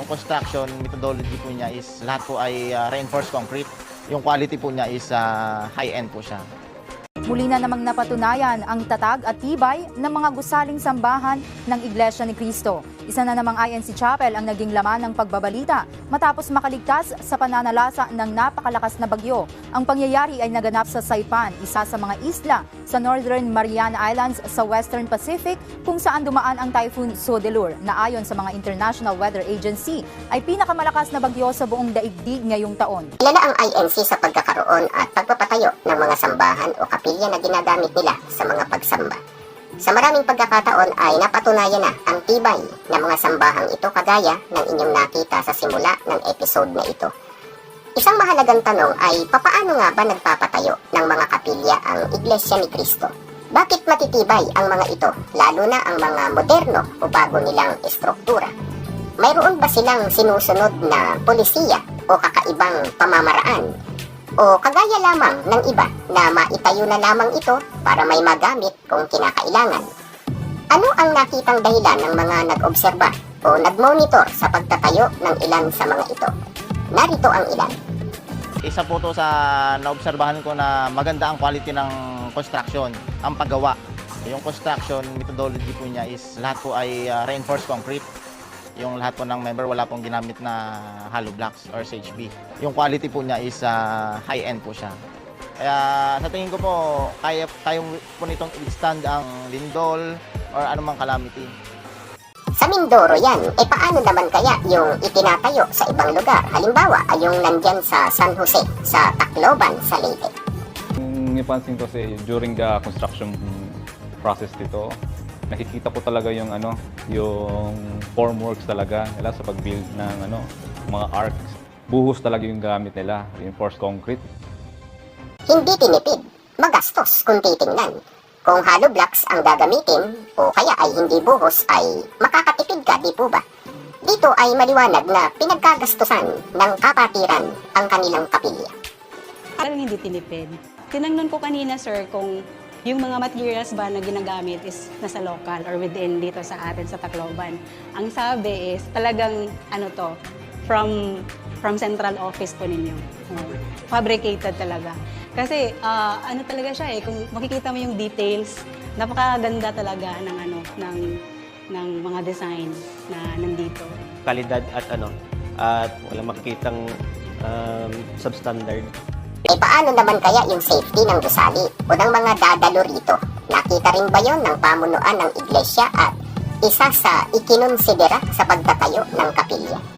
Yung construction methodology po niya is lahat po ay reinforced concrete. Yung quality po niya is high-end po siya. Muli na namang napatunayan ang tatag at tibay ng mga gusaling sambahan ng Iglesia ni Cristo. Isa na namang INC Chapel ang naging laman ng pagbabalita matapos makaligtas sa pananalasa ng napakalakas na bagyo. Ang pangyayari ay naganap sa Saipan, isa sa mga isla sa Northern Mariana Islands sa Western Pacific kung saan dumaan ang Typhoon Sodelur na ayon sa mga International Weather Agency ay pinakamalakas na bagyo sa buong daigdig ngayong taon. Kilala ang INC sa pagkakaroon at pagpapatayo ng mga sambahan o kapilya na ginagamit nila sa mga pagsamba. Sa maraming pagkakataon ay napatunayan na ang tibay ng mga sambahang ito kagaya ng inyong nakita sa simula ng episode na ito. Isang mahalagang tanong ay papaano nga ba nagpapatayo ng mga kapilya ang Iglesia ni Cristo? Bakit matitibay ang mga ito, lalo na ang mga moderno o bago nilang estruktura? Mayroon ba silang sinusunod na polisiya o kakaibang pamamaraan? O kagaya lamang ng iba na maitayo na lamang ito para may magamit kung kinakailangan? Ano ang nakitang dahilan ng mga nag-obserba o nag-monitor sa pagtatayo ng ilan sa mga ito? Narito ang ilan. Isa po to sa naobserbahan ko na maganda ang quality ng construction, ang paggawa. Yung construction methodology po niya is lahat po ay reinforced concrete. Yung lahat po ng member wala pong ginamit na hollow blocks or SHB. Yung quality po niya is high-end po siya. Kaya sa tingin ko po, kaya tayo po nitong i-stand ang lindol or anumang calamity. Sa Mindoro yan, paano naman kaya yung itinatayo sa ibang lugar? Halimbawa, ay yung nandyan sa San Jose, sa Tacloban, sa Leyte. Yung napansin ko kasi during the construction process dito, nakikita ko talaga yung yung formworks talaga nila sa pag-build ng mga arcs. Buhos talaga yung gamit nila, reinforced concrete. Hindi tinipid, magastos kung titingnan. Kung hollow blocks ang gagamitin o kaya ay hindi buhos ay makakatipid ka, di po ba? Dito ay maliwanag na pinagkagastusan ng kapatiran ang kanilang kapilya. Talagang hindi tinipid. Tinangnan ko kanina, sir, kung yung mga materials ba na ginagamit is nasa local or within dito sa atin sa Tacloban. Ang sabi is talagang from central office po ninyo. Fabricated talaga. Kasi talaga siya kung makikita mo yung details, napakaganda talaga ng mga design na nandito. Kalidad at walang makikitang substandard. Paano naman kaya yung safety ng gusali o ng mga dadalo rito? Nakita rin ba yon ng pamunuan ng iglesia at isa sa ikinonsidera sa pagtatayo ng kapilya?